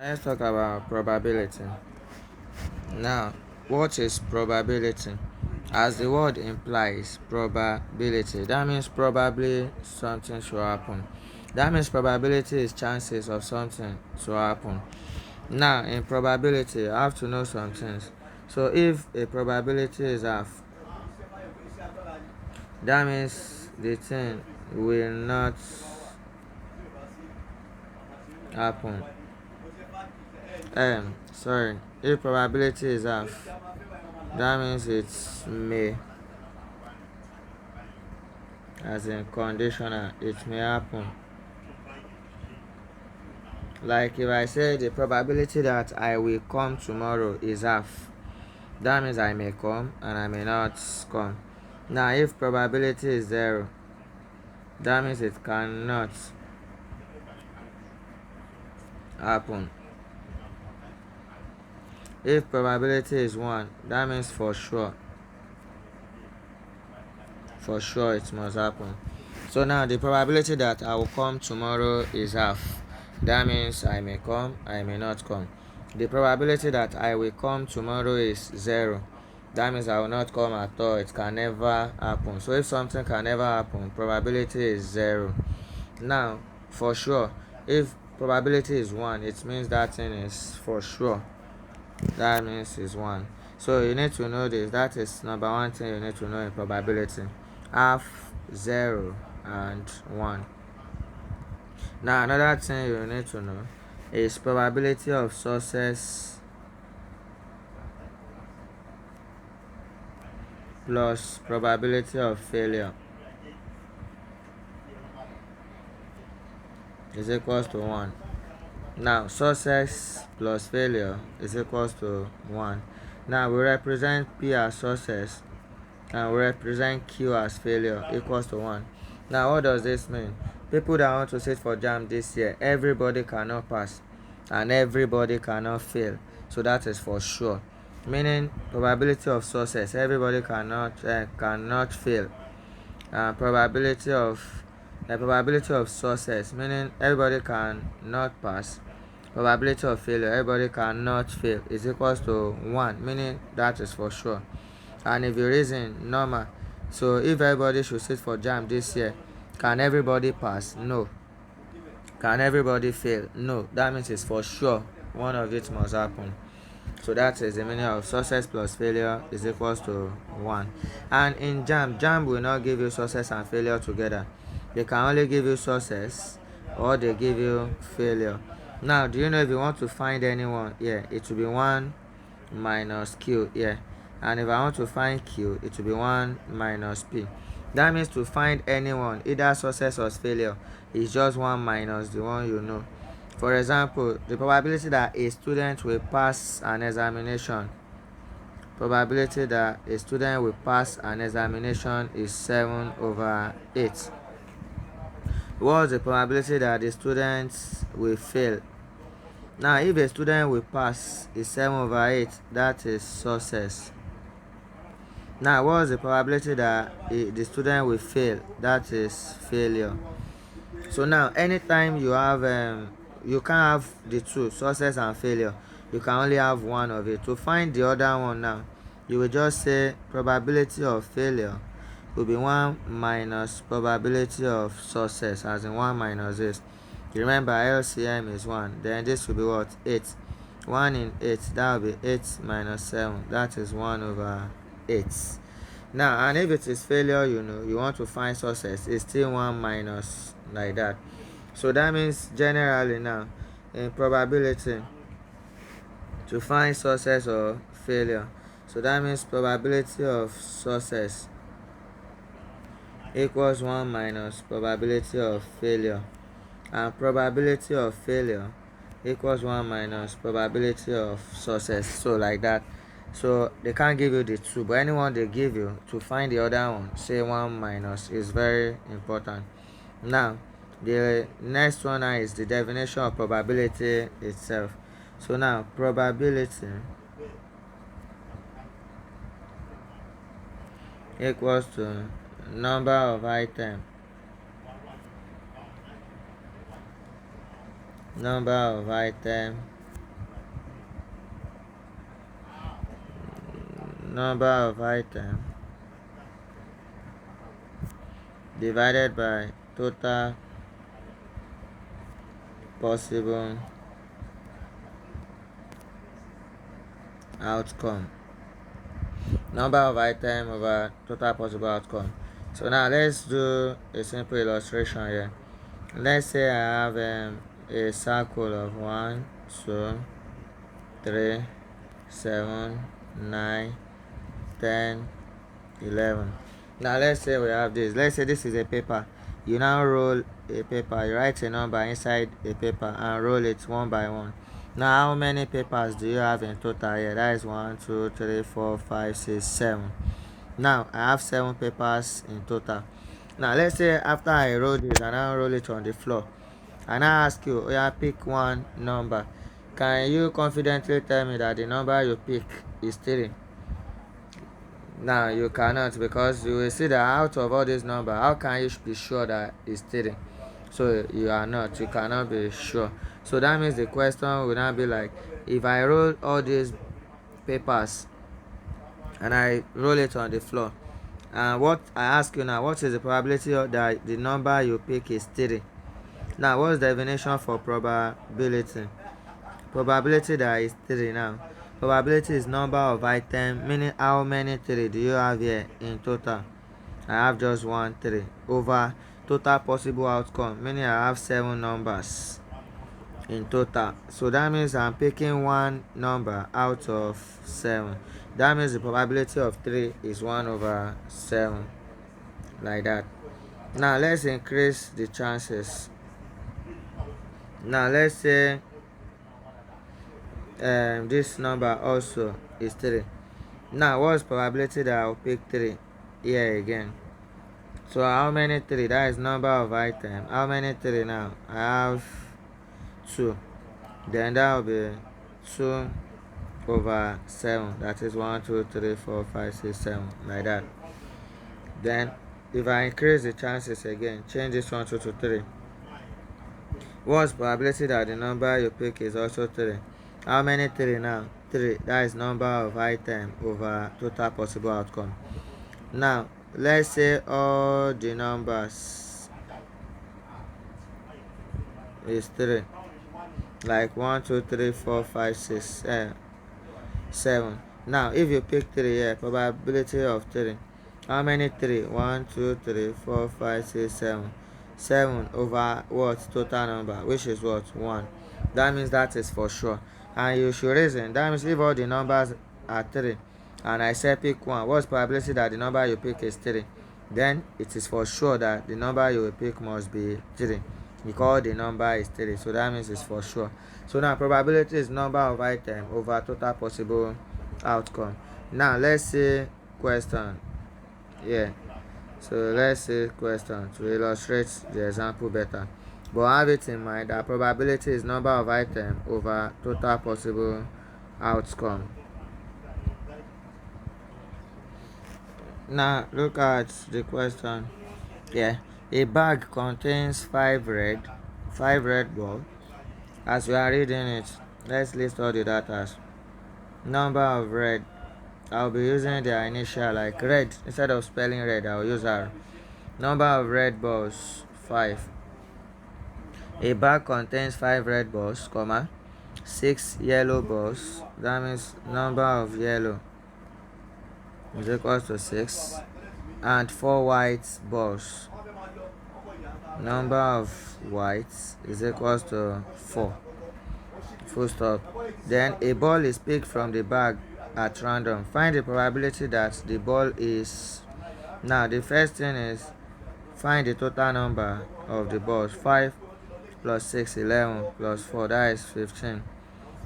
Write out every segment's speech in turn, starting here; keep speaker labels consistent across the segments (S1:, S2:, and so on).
S1: Let's talk about probability. Now, what is probability? As the word implies, probability. That means probably something should happen. That means probability is chances of something to happen. Now, in probability, I have to know some things. So, if a probability is half, that means the thing will not happen. Sorry. If probability is half, that means it may, as in conditional, it may happen. Like if I say the probability that I will come tomorrow is half, that means I may come and I may not come. Now, if probability is 0, that means it cannot happen. If probability is 1, that means for sure it must happen. So now the probability that I will come tomorrow is half. That means I may come, I may not come. The probability that I will come tomorrow is 0. That means I will not come at all. It can never happen. So if something can never happen, probability is 0. Now, for sure, if probability is 1, it means that thing is for sure. That means it's 1. So you need to know this. That is number one thing you need to know in probability. Half, 0, and 1. Now another thing you need to know is probability of success plus probability of failure is equals to 1. Now success plus failure is equals to 1. Now we represent P as success and we represent Q as failure equals to 1. Now what does this mean? People that want to sit for JAM this year, everybody cannot pass and everybody cannot fail. So that is for sure. Meaning probability of success, everybody cannot fail. Probability of success, meaning everybody cannot pass. Probability of failure, everybody cannot fail, is equals to 1, meaning that is for sure. And if you reason normal, so if everybody should sit for JAM this year, can everybody pass? No. Can everybody fail? No. That means it's for sure one of it must happen. So that is the meaning of success plus failure is equals to 1. And in JAM will not give you success and failure together. They can only give you success or they give you failure. Now, do you know if you want to find anyone here, it will be 1 minus Q here. And if I want to find Q, it will be 1 minus P. That means to find anyone, either success or failure, is just 1 minus the one you know. For example, the probability that a student will pass an examination, is 7 over 8. What's the probability that the students will fail? Now, if a student will pass is 7 over 8, that is success. Now, what's the probability that the student will fail? That is failure. So now, anytime you have, you can't have the two, success and failure. You can only have one of it. To find the other one now, you will just say probability of failure will be 1 minus probability of success, as in 1 minus this. Remember, LCM is 1. Then this will be what? 8. 1 in 8, that will be 8 minus 7. That is 1 over 8. Now, and if it is failure, you want to find success, it's still 1 minus like that. So that means generally now, in probability, to find success or failure, so that means probability of success equals 1 minus probability of failure, and probability of failure equals 1 minus probability of success. So like that. So they can't give you the two, but anyone they give you, to find the other one, say 1 minus, is very important. Now, the next one now is the definition of probability itself. So now, probability equals to number of items number of items divided by total possible outcome. Number of items over total possible outcome. So now let's do a simple illustration here. Let's say I have a circle of 1, 2, 3, 7, 9, 10, 11. Now let's say we have this. Let's say this is a paper. You now roll a paper. You write a number inside a paper and roll it one by one. Now how many papers do you have in total here? That is 1, 2, 3, 4, 5, 6, 7. Now I have 7 papers in total. Now let's say after I roll this and I roll it on the floor, and I ask you, yeah, pick one number. Can you confidently tell me that the number you pick is 3? Now you cannot, because you will see that out of all these numbers, how can you be sure that it's 3? So you are not, you cannot be sure. So that means the question will now be like, if I roll all these papers and I roll it on the floor, and what I ask you now, what is the probability of that the number you pick is 3? Now what's the definition for probability? Probability that is 3 now. Probability is number of items, meaning how many 3 do you have here in total. I have just 1 3 over total possible outcome, meaning I have 7 numbers in total. So that means I'm picking one number out of 7. That means the probability of 3 is 1 over 7, like that. Now let's increase the chances. Now let's say this number also is 3. Now what's probability that I'll pick 3 here again? So how many 3? That is number of items. How many 3 now? I have 2. Then that will be 2 over 7. That is 1, 2, 3, 4, 5, 6, 7, like that. Then if I increase the chances again, change this one to 3. What's probability that the number you pick is also 3? How many 3 now? 3. That is number of items over total possible outcome. Now let's say all the numbers is 3, like 1, 2, 3, 4, 5, 6, 7. Now if you pick 3 here, probability of 3, how many 3? 1, 2, 3, 4, 5, 6, 7. 7 over what? Total number, which is what? 1. That means that is for sure. And you should reason, that means if all the numbers are 3 and I say pick 1, what's probability that the number you pick is 3? Then it is for sure that the number you will pick must be 3, because the number is 3. So that means it's for sure. So now probability is number of items over total possible outcome. Now let's see question. Yeah. So let's see question to illustrate the example better. But have it in mind that probability is number of items over total possible outcome. Now look at the question. Yeah. A bag contains 5 red balls. As we are reading it, let's list all the data. Number of red. I'll be using their initial, like red. Instead of spelling red, I'll use R. Number of red balls, 5. A bag contains 5 red balls, 6 yellow balls. That means number of yellow is equal to 6. And 4 white balls. Number of whites is equal to 4. Full stop. Then a ball is picked from the bag at random. Find the probability that the ball is... Now the first thing is find the total number of the balls. 5 plus 6, 11 plus 4, that is 15.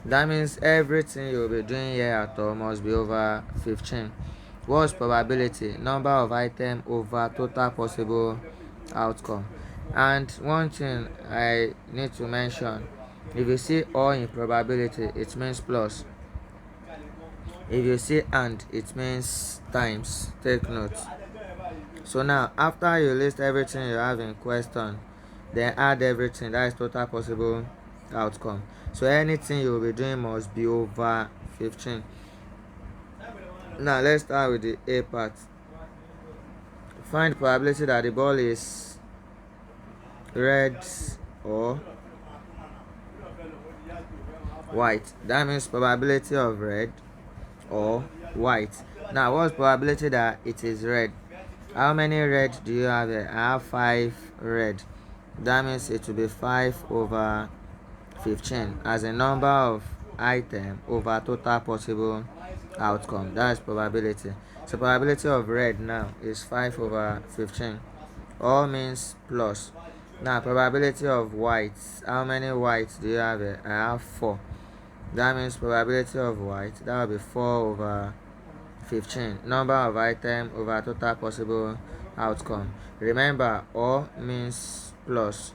S1: That means everything you'll be doing here at all must be over 15. What's probability? Number of items over total possible outcome. And one thing I need to mention, if you see all in probability, it means plus. If you see and, it means times. Take note. So now after you list everything you have in question, then add everything, that is total possible outcome. So anything you will be doing must be over 15. Now let's start with the A part. Find the probability that the ball is red or white. That means probability of red or white. Now what's probability that it is red? How many red do you have here? I have 5 red. That means it will be 5 over 15 as a number of item over total possible outcome. That's probability. So probability of red now is 5 over 15. All means plus. Now probability of whites. How many whites do you have here? I have 4. That means probability of white, that will be 4 over 15. Number of item over total possible outcome. Remember, all means plus.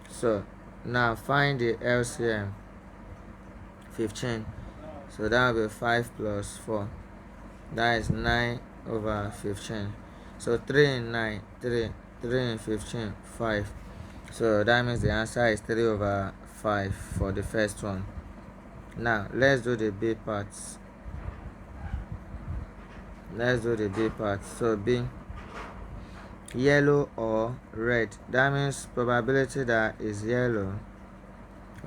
S1: So now find the LCM. 15. So that will be 5 plus 4. That is 9 over 15. So 3 in 9, 3. 3 in 15, 5. So that means the answer is 3 over 5 for the first one. Now let's do the B parts. So B, yellow or red. That means probability that is yellow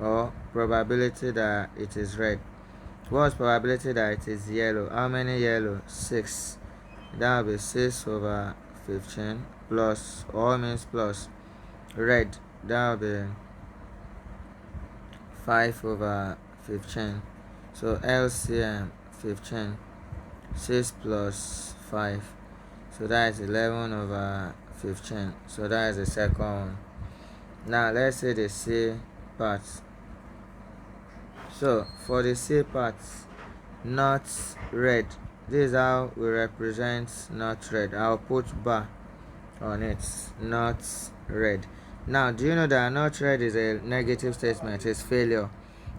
S1: or probability that it is red. What's probability that it is yellow? How many yellow? 6. That will be 6 over 15 plus, all means plus, red. That will be 5 over 15. So LCM 15. 6 plus 5. So that is 11 over 15. So that is the second one. Now let's say the C part. So for the C part, not red. This is how we represent not red. I'll put bar on it. Not red. Now do you know that not red is a negative statement? It's failure.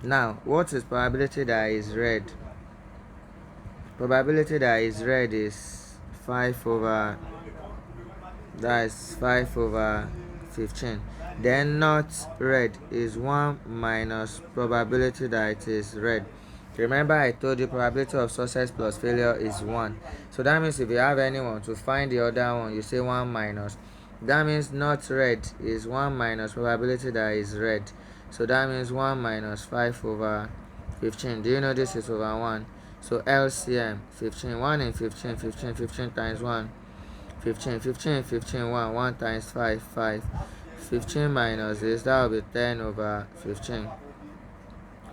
S1: Now what is probability that is red? Probability that is red is 5 over, that is 5 over 15. Then not red is 1 minus probability that it is red. Remember I told you probability of success plus failure is 1. So that means if you have anyone to find the other one, you say 1 minus. That means not red is 1 minus probability that is red. So that means 1 minus 5 over 15. Do you know this is over 1? So LCM 15. 1 in 15, 15, 15 times 1. 15, 15, 15, 1. 1 times 5, 5. 15 minus this, that will be 10 over 15.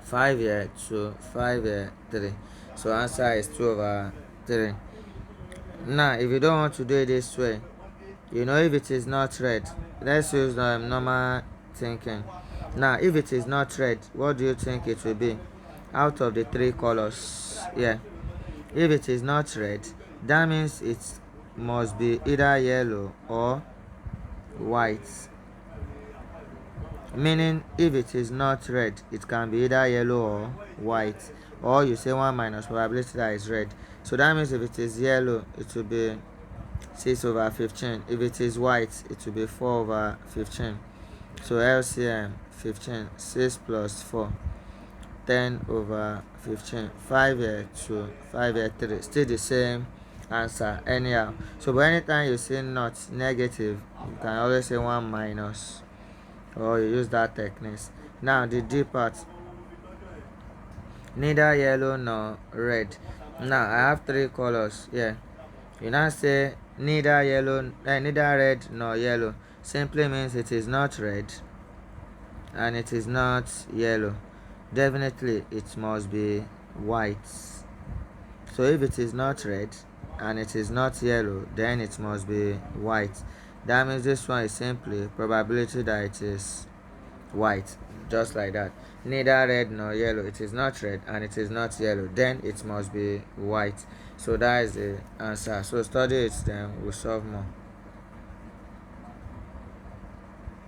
S1: 5 here, 2, 5 here, 3. So answer is 2 over 3. Now if you don't want to do it this way, you know, if it is not red, let's use normal thinking. Now if it is not red, what do you think it will be out of the 3 colors? Yeah, if it is not red, that means it must be either yellow or white. Meaning if it is not red, it can be either yellow or white. Or you say 1 minus probability that is red. So that means if it is yellow, it will be 6 over 15. If it is white, it will be 4 over 15. So LCM 15. 6 plus 4. 10 over 15. 5 here 2. 5 here 3. Still the same answer anyhow. So but anytime you say not negative, you can always say 1 minus, or you use that technique. Now the D part, neither yellow nor red. Now I have 3 colors. Yeah, you now say neither yellow, neither red nor yellow. Simply means it is not red and it is not yellow. Definitely it must be white. So if it is not red and it is not yellow, then it must be white. That means this one is simply probability that it is white, just like that. Neither red nor yellow. It is not red and it is not yellow, then it must be white. So that is the answer. So study it, then we'll solve more.